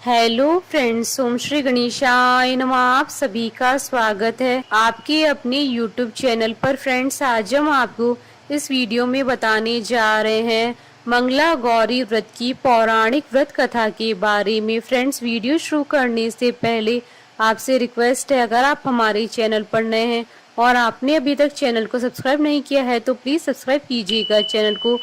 Hello friends, ओम श्री गणेशाय नमः। आप सभी का स्वागत है आपके अपने यूट्यूब चैनल पर। फ्रेंड्स, आज हम आपको इस वीडियो में बताने जा रहे हैं मंगला गौरी व्रत की पौराणिक व्रत कथा के बारे में। फ्रेंड्स, वीडियो शुरू करने से पहले आपसे रिक्वेस्ट है, अगर आप हमारे चैनल पर नए हैं और आपने अभी तक चैनल को सब्सक्राइब नहीं किया है तो प्लीज़ सब्सक्राइब कीजिएगा चैनल को,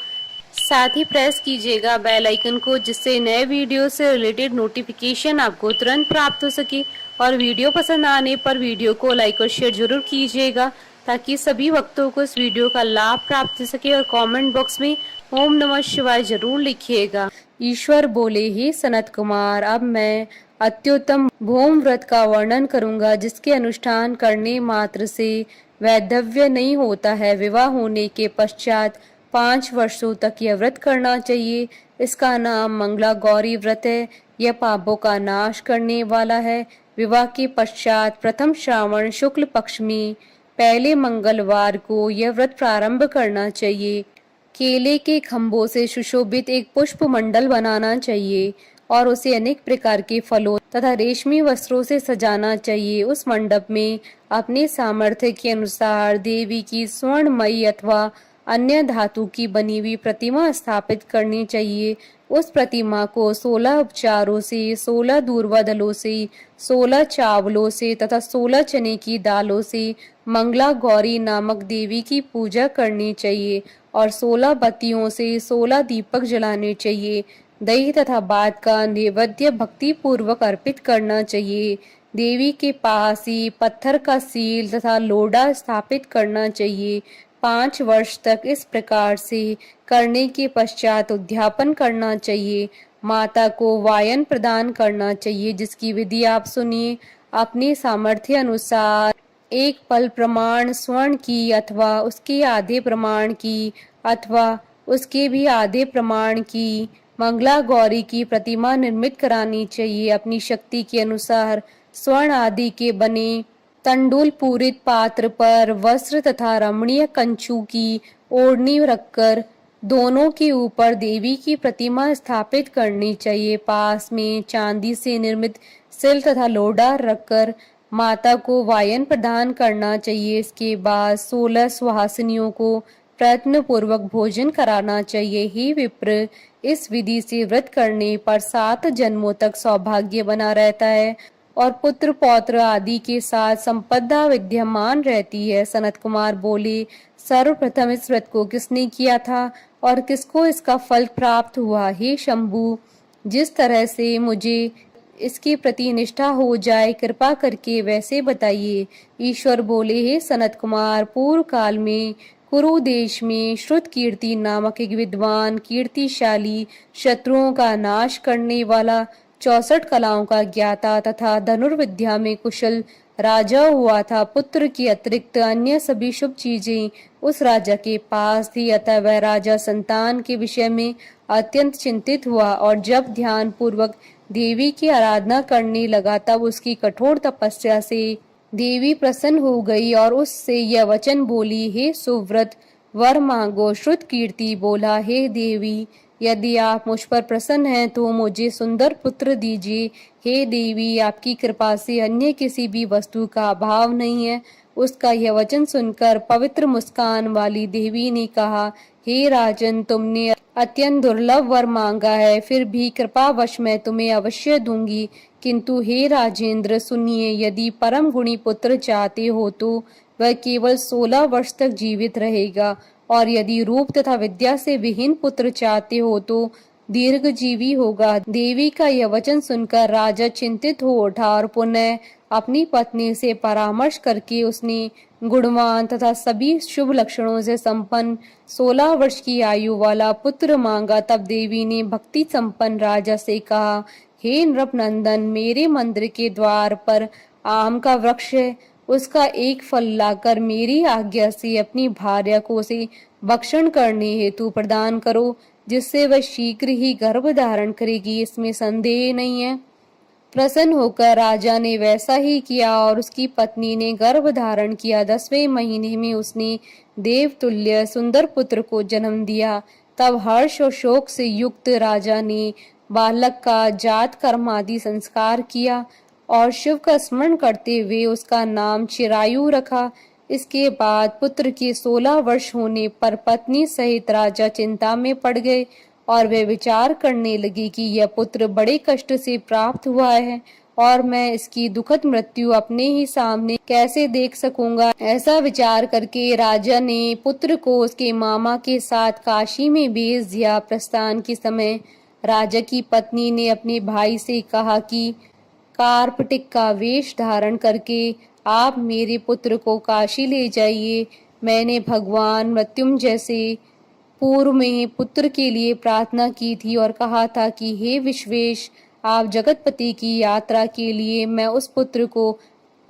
साथ ही प्रेस कीजिएगा बेल आइकन को, जिससे नए वीडियो से रिलेटेड नोटिफिकेशन आपको तुरंत प्राप्त हो सके। और वीडियो पसंद आने पर वीडियो को लाइक और शेयर जरूर कीजिएगा ताकि सभी भक्तों को इस वीडियो का लाभ प्राप्त हो सके। और कमेंट बॉक्स में ओम नमः शिवाय जरूर लिखिएगा। ईश्वर बोले, ही सनत कुमार, अब मैं अत्युत्तम भौम व्रत का वर्णन करूंगा जिसके अनुष्ठान करने मात्र से वैधव्य नहीं होता है। विवाह होने के पश्चात 5 वर्षों तक यह व्रत करना चाहिए। इसका नाम मंगला गौरी व्रत है। यह पापों का नाश करने वाला है। विवाह के पश्चात प्रथम श्रावण शुक्ल पक्ष में पहले मंगलवार को यह व्रत प्रारंभ करना चाहिए। केले के खंभों से सुशोभित एक पुष्प मंडल बनाना चाहिए और उसे अनेक प्रकार के फलों तथा रेशमी वस्त्रों से सजाना चाहिए। उस मंडप में अपने सामर्थ्य के अनुसार देवी की स्वर्णमयी अथवा अन्य धातु की बनी हुई प्रतिमा स्थापित करनी चाहिए। उस प्रतिमा को 16 उपचारों से, 16 दूर्वा दलों से, 16 चावलों से तथा 16 चने की दालों से मंगला गौरी नामक देवी की पूजा करनी चाहिए और 16 बत्तियों से 16 दीपक जलाने चाहिए। दही तथा भात का नैवेद्य भक्ति पूर्वक अर्पित करना चाहिए। देवी के पास ही पत्थर का सील तथा लोढ़ा स्थापित करना चाहिए। 5 वर्ष तक इस प्रकार से करने के पश्चात उद्यापन करना चाहिए। माता को वायन प्रदान करना चाहिए, जिसकी विधि आप सुनिए। अपने सामर्थ्य अनुसार एक पल प्रमाण स्वर्ण की अथवा उसके आधे प्रमाण की अथवा उसके भी आधे प्रमाण की मंगला गौरी की प्रतिमा निर्मित करानी चाहिए। अपनी शक्ति के अनुसार स्वर्ण आदि के बने तंडुल पूरित पात्र पर वस्त्र तथा रमणीय कंचू की ओढ़नी रखकर दोनों के ऊपर देवी की प्रतिमा स्थापित करनी चाहिए। पास में चांदी से निर्मित सिल तथा लोढ़ा रखकर माता को वायन प्रदान करना चाहिए। इसके बाद 16 सुहासिनियों को प्रयत्न पूर्वक भोजन कराना चाहिए। ही विप्र, इस विधि से व्रत करने पर 7 जन्मों तक सौभाग्य बना रहता है और पुत्र पौत्र आदि के साथ संपदा विद्यमान रहती है। सनत कुमार बोले, सर्वप्रथम इस व्रत को किसने किया था और किसको इसका फल प्राप्त हुआ? हे शंभु, जिस तरह से मुझे इसके प्रति निष्ठा हो जाए, कृपा करके वैसे बताइए। ईश्वर बोले, हे सनत कुमार, पूर्व काल में कुरु देश में श्रुत कीर्ति नामक एक विद्वान, कीर्तिशाली, शत्रुओं का नाश करने वाला, 64 कलाओं का ज्ञाता तथा धनुर्विद्या में कुशल राजा हुआ था। पुत्र की अतिरिक्त अन्य सभी शुभ चीजें उस राजा के पास थी, अतः वह राजा संतान के विषय में अत्यंत चिंतित हुआ और जब ध्यान पूर्वक देवी की आराधना करने लगा तब उसकी कठोर तपस्या से देवी प्रसन्न हो गई और उससे यह वचन बोली, हे सुव्रत, वर मांगो। श्रुत कीर्ति बोला, हे देवी, यदि आप मुझ पर प्रसन्न हैं तो मुझे सुंदर पुत्र दीजिए। हे देवी, आपकी कृपा से अन्य किसी भी वस्तु का अभाव नहीं है। उसका यह वचन सुनकर पवित्र मुस्कान वाली देवी ने कहा, हे राजन, तुमने अत्यंत दुर्लभ वर मांगा है, फिर भी कृपावश मैं तुम्हें अवश्य दूंगी। किंतु हे राजेंद्र, सुनिए, यदि परम गुणी पुत्र चाहते हो तो वह केवल 16 वर्ष तक जीवित रहेगा और यदि रूप तथा विद्या से विहीन पुत्र चाहते हो तो दीर्घजीवी होगा। देवी का यह वचन सुनकर राजा चिंतित हो उठा और पुनः अपनी पत्नी से परामर्श करके उसने गुणवान तथा सभी शुभ लक्षणों से संपन्न 16 वर्ष की आयु वाला पुत्र मांगा। तब देवी ने भक्ति संपन्न राजा से कहा, हे नृपनंदन, मेरे मंदिर के द्वार पर आम का वृक्ष है, उसका एक फल लाकर मेरी आज्ञा से अपनी भार्या को उसे भक्षण करने हेतु प्रदान करो, जिससे वह शीघ्र ही गर्भ धारण करेगी, इसमें संदेह नहीं है। प्रसन्न होकर राजा ने वैसा ही किया और उसकी पत्नी ने गर्भ धारण किया। 10वें महीने में उसने देवतुल्य सुंदर पुत्र को जन्म दिया। तब हर्ष और शोक से युक्त राजा ने बालक का जात कर्मादि संस्कार किया और शिव का स्मरण करते हुए उसका नाम चिरायु रखा। इसके बाद पुत्र के 16 वर्ष होने पर पत्नी सहित राजा चिंता में पड़ गए और वे विचार करने लगे कि यह पुत्र बड़े कष्ट से प्राप्त हुआ है और मैं इसकी दुखद मृत्यु अपने ही सामने कैसे देख सकूंगा। ऐसा विचार करके राजा ने पुत्र को उसके मामा के साथ काशी में भेज दिया। प्रस्थान के समय राजा की पत्नी ने अपने भाई से कहा कि कार्पटिक का वेश धारण करके आप मेरे पुत्र को काशी ले जाइए। मैंने भगवान मृत्युंजय से पूर्व में पुत्र के लिए प्रार्थना की थी और कहा था कि हे विश्वेश, आप जगतपति की यात्रा के लिए मैं उस पुत्र को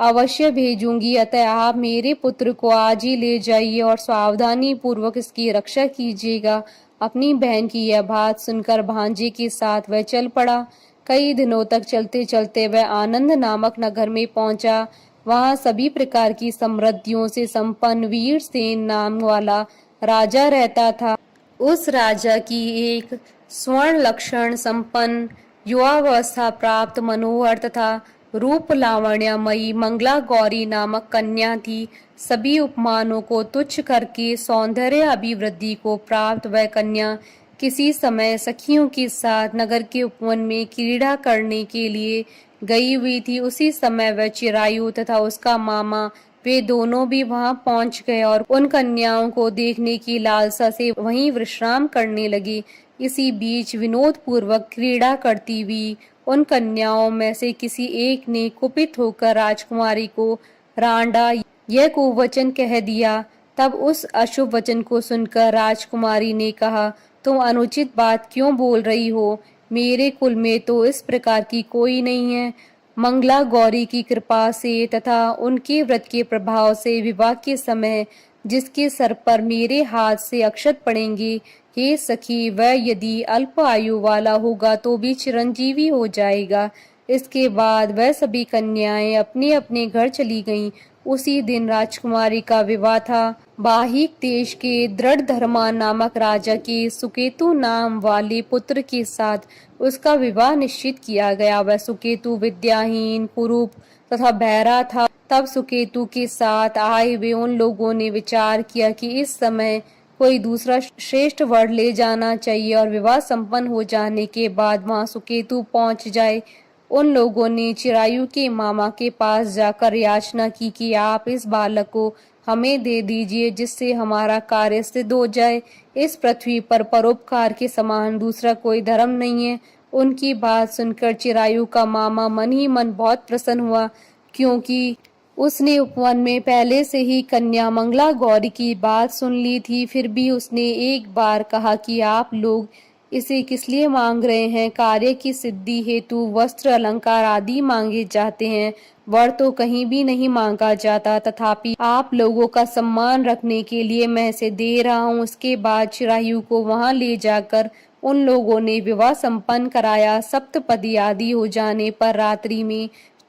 अवश्य भेजूंगी, अतः आप मेरे पुत्र को आज ही ले जाइए और सावधानी पूर्वक इसकी रक्षा कीजिएगा। अपनी बहन की यह बात सुनकर भांजे के साथ वह चल पड़ा। कई दिनों तक चलते चलते वह आनंद नामक नगर में पहुंचा। वहां सभी प्रकार की समृद्धियों से संपन्न वीरसेन नाम वाला राजा रहता था। उस राजा की एक स्वर्ण लक्षण संपन्न युवावस्था प्राप्त मनोहर तथा रूप लावण्यमयी मंगला गौरी नामक कन्या थी। सभी उपमानों को तुच्छ करके सौंदर्य अभिवृद्धि को प्राप्त वह कन्या किसी समय सखियों के साथ नगर के उपवन में क्रीड़ा करने के लिए गई हुई थी। उसी समय वह चिरायु तथा उसका मामा वे दोनों भी वहां पहुंच गए और उन कन्याओं को देखने की लालसा से वहीं विश्राम करने लगे। इसी बीच विनोद पूर्वक क्रीड़ा करती हुई उन कन्याओं में से किसी एक ने कुपित होकर राजकुमारी को रांडा यह कुवचन कह दिया। तब उस अशुभ वचन को सुनकर राजकुमारी ने कहा, तुम अनुचित बात क्यों बोल रही हो? मेरे कुल में तो इस प्रकार की कोई नहीं है। मंगला गौरी की कृपा से तथा उनके व्रत के प्रभाव से विवाह के समय जिसके सर पर मेरे हाथ से अक्षत पड़ेंगे, हे सखी, वह यदि अल्प आयु वाला होगा तो भी चिरंजीवी हो जाएगा। इसके बाद वह सभी कन्याएं अपने अपने घर चली गईं। उसी दिन राजकुमारी का विवाह था। बाहिक देश के दृढ़ धर्मा नामक राजा के सुकेतु नाम वाले पुत्र के साथ उसका विवाह निश्चित किया गया। वह सुकेतु विद्याहीन, कुरूप तथा बहरा था। तब सुकेतु के साथ आए हुए उन लोगों ने विचार किया कि इस समय कोई दूसरा श्रेष्ठ वर ले जाना चाहिए और विवाह संपन्न हो जाने के बाद वहां सुकेतु पहुंच जाए। उन लोगों ने चिरायु के मामा के पास जाकर याचना की कि आप इस बालक को हमें दे दीजिए, जिससे हमारा कार्य सिद्ध हो जाए। इस पृथ्वी पर परोपकार के समान दूसरा कोई धर्म नहीं है। उनकी बात सुनकर चिरायु का मामा मन ही मन बहुत प्रसन्न हुआ, क्योंकि उसने उपवन में पहले से ही कन्या मंगला गौरी की बात सुन ली थी। फिर भी उसने एक बार कहा कि आप लोग इसे किस लिए मांग रहे हैं? कार्य की सिद्धि हेतु वस्त्र अलंकार आदि मांगे जाते हैं, वर तो कहीं भी नहीं मांगा जाता। तथापि आप लोगों का सम्मान रखने के लिए मैं इसे दे रहा हूँ। उसके बाद चिरायु को वहां ले जाकर उन लोगों ने विवाह संपन्न कराया। सप्तपदी आदि हो जाने पर रात्रि में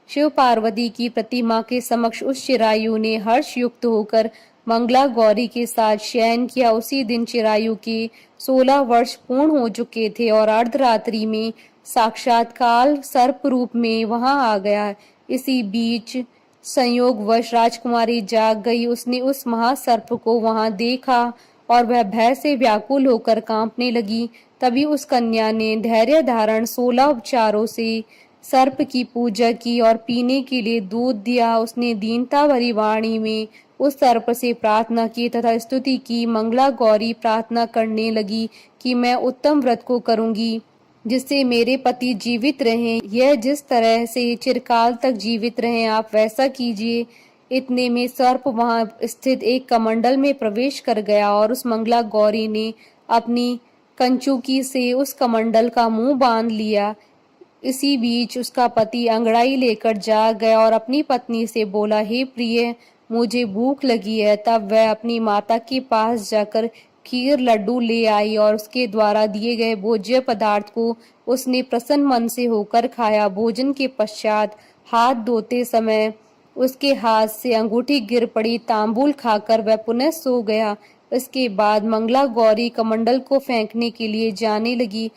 शिव पार्वती की प्रतिमा के समक्ष उस चिरायु ने हर्ष युक्त होकर मंगला गौरी के साथ शयन किया। उसी दिन चिरायु के 16 वर्ष पूर्ण हो चुके थे और अर्धरात्रि में साक्षात काल सर्प रूप में वहां आ गया। इसी बीच संयोगवश राजकुमारी जाग गई। उसने उस महासर्प को वहां देखा और वह भय से व्याकुल होकर कांपने लगी। तभी उस कन्या ने धैर्य धारण 16 उपचारों से सर्प की पूजा की और पीने के लिए दूध दिया। उसने दीनता भरी वाणी में उस सर्प से प्रार्थना की तथा स्तुति की। मंगला गौरी प्रार्थना करने लगी कि मैं उत्तम व्रत को करूंगी जिससे मेरे पति जीवित रहें। यह जिस तरह से चिरकाल तक जीवित रहें, आप वैसा कीजिए। इतने में सर्प वहां स्थित एक कमंडल में प्रवेश कर गया और उस मंगला गौरी ने अपनी कंचुकी से उस कमंडल का मुंह बांध लिया। इसी बीच उसका पति अंगड़ाई लेकर जाग गया और अपनी पत्नी से बोला, हे प्रिय, मुझे भूख लगी है। तब वह अपनी माता के पास जाकर खीर लड्डू ले आई और उसके द्वारा दिए गए भोज्य पदार्थ को उसने प्रसन्न मन से होकर खाया। भोजन के पश्चात हाथ धोते समय उसके हाथ से अंगूठी गिर पड़ी। तांबूल खाकर वह पुनः सो गया। इसके बाद मंगला गौरी कमंडल को फेंकने के लिए जाने लगी।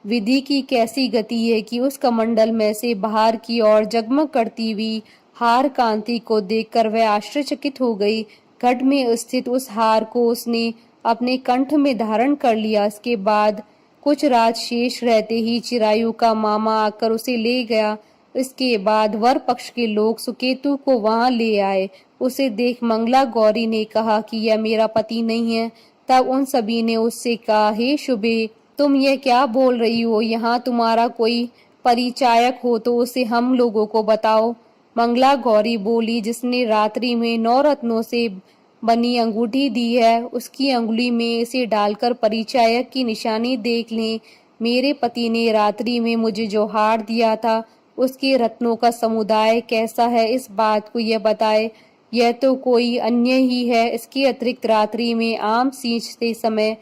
विधि की कैसी गति है कि उस कमंडल में से बाहर की ओर जगमग करती हुई हार कांति को देखकर वह आश्चर्यचकित हो गई। घट में स्थित उस हार को उसने अपने कंठ में धारण कर लिया। इसके बाद कुछ रात शेष रहते ही चिरायु का मामा आकर उसे ले गया। इसके बाद वर पक्ष के लोग सुकेतु को वहां ले आए। उसे देख मंगला गौरी ने कहा कि यह मेरा पति नहीं है। तब उन सभी ने उससे कहा, हे शुभे, तुम यह क्या बोल रही हो? यहाँ तुम्हारा कोई परिचायक हो तो उसे हम लोगों को बताओ। मंगला गौरी बोली, जिसने रात्रि में 9 रत्नों से बनी अंगूठी दी है, उसकी अंगुली में इसे डालकर परिचायक की निशानी देख लें। मेरे पति ने रात्रि में मुझे जो हार दिया था, उसके रत्नों का समुदाय कैसा है, इस बात को यह बताए। यह तो कोई अन्य ही है। इसके अतिरिक्त रात्रि में आम सींचते समय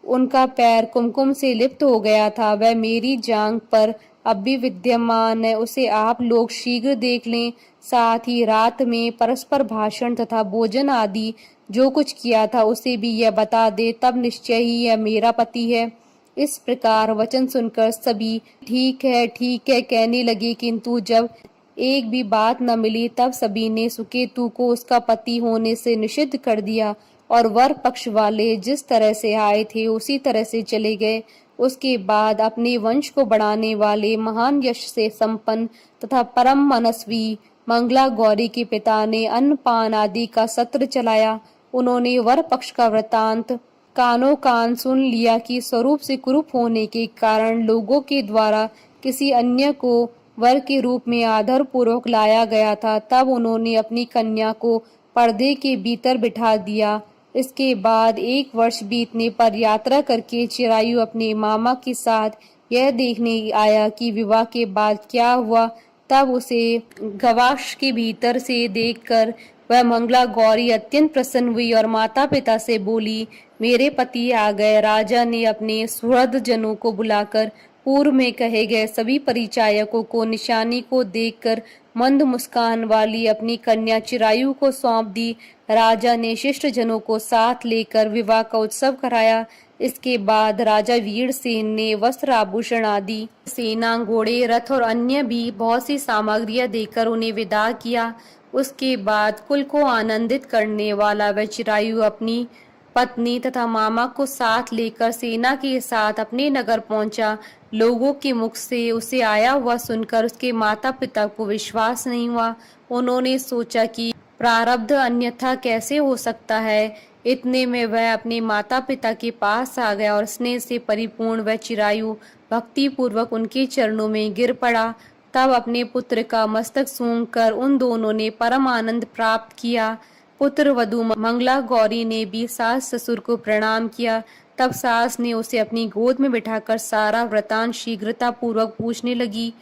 उनका पैर कुमकुम से लिप्त हो गया था। वह मेरी जांघ पर अब भी विद्यमान है, उसे आप लोग शीघ्र देख लें। साथ ही रात में परस्पर भाषण तथा भोजन आदि जो कुछ किया था उसे भी यह बता दे, तब निश्चय ही यह मेरा पति है। इस प्रकार वचन सुनकर सभी ठीक है कहने लगे, किंतु जब एक भी बात न मिली तब सभी ने सुकेतु को उसका पति होने से निषिद्ध कर दिया और वर पक्ष वाले जिस तरह से आए थे उसी तरह से चले गए। उसके बाद अपने वंश को बढ़ाने वाले महान यश से संपन्न तथा परम मनस्वी मंगला गौरी के पिता ने अन्नपान आदि का सत्र चलाया। उन्होंने वर पक्ष का वृतांत कानों कान सुन लिया कि स्वरूप से कुरूप होने के कारण लोगों के द्वारा किसी अन्य को वर के रूप में आदर पूर्वक लाया गया था। तब उन्होंने अपनी कन्या को पर्दे के भीतर बिठा दिया। इसके बाद 1 वर्ष बीतने पर यात्रा करके चिरायु अपने मामा के साथ यह देखने आया कि विवाह के बाद क्या हुआ। तब उसे गवाक्ष के भीतर से देखकर वह मंगला गौरी अत्यंत प्रसन्न हुई और माता पिता से बोली, मेरे पति आ गए। राजा ने अपने सुहृद जनों को बुलाकर पूर्व में कहे गए सभी परिचायकों को निशानी को देखकर मंद मुस्कान वाली अपनी कन्या चिरायु को सौंप दी। राजा ने शिष्ट जनों को साथ लेकर विवाह का उत्सव कराया। इसके बाद राजा वीरसेन ने वस्त्र आभूषण आदि सेना, घोड़े, रथ और अन्य भी बहुत सी सामग्रियां देकर उन्हें विदा किया। उसके बाद कुल को आनंदित करने वाला वह चिरायु अपनी पत्नी तथा मामा को साथ लेकर सेना के साथ अपने नगर पहुंचा। लोगों के मुख से उसे आया हुआ सुनकर उसके माता पिता को विश्वास नहीं हुआ। उन्होंने सोचा कि प्रारब्ध अन्यथा कैसे हो सकता है। इतने में वह अपने माता पिता के पास आ गया और स्नेह से परिपूर्ण वह चिरायु भक्ति पूर्वक उनके चरणों में गिर पड़ा। तब अपने पुत्र का मस्तक सूंघकर उन दोनों ने परम आनंद प्राप्त किया। पुत्र वधू मंगला गौरी ने भी सास ससुर को प्रणाम किया। तब सास ने उसे अपनी गोद में बिठाकर सारा वृतांत शीघ्रता पूर्वक पूछने लगी।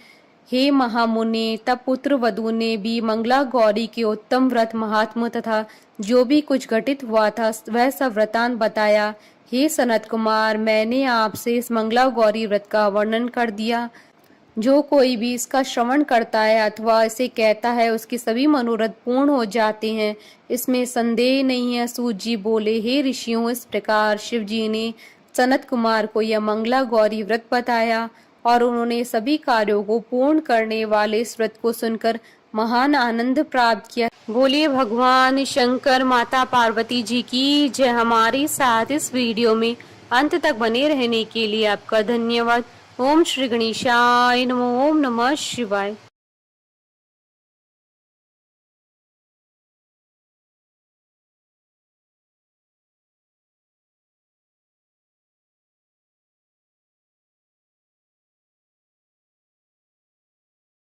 हे महामुने, तब पुत्र वधू ने भी मंगला गौरी के उत्तम व्रत महात्म तथा जो भी कुछ घटित हुआ था वह सब वृतांत बताया। हे सनत कुमार, मैंने आपसे इस मंगला गौरी व्रत का वर्णन कर दिया। जो कोई भी इसका श्रवण करता है अथवा इसे कहता है उसके सभी मनोरथ पूर्ण हो जाते हैं, इसमें संदेह नहीं है। सूत जी बोले, हे ऋषियों, इस प्रकार शिव जी ने सनत कुमार को यह मंगला गौरी व्रत बताया और उन्होंने सभी कार्यों को पूर्ण करने वाले इस व्रत को सुनकर महान आनंद प्राप्त किया। बोलिए भगवान शंकर माता पार्वती जी की जय। हमारे साथ इस वीडियो में अंत तक बने रहने के लिए आपका धन्यवाद। ओम श्री गणेशाय नमः। ओम नमः शिवाय।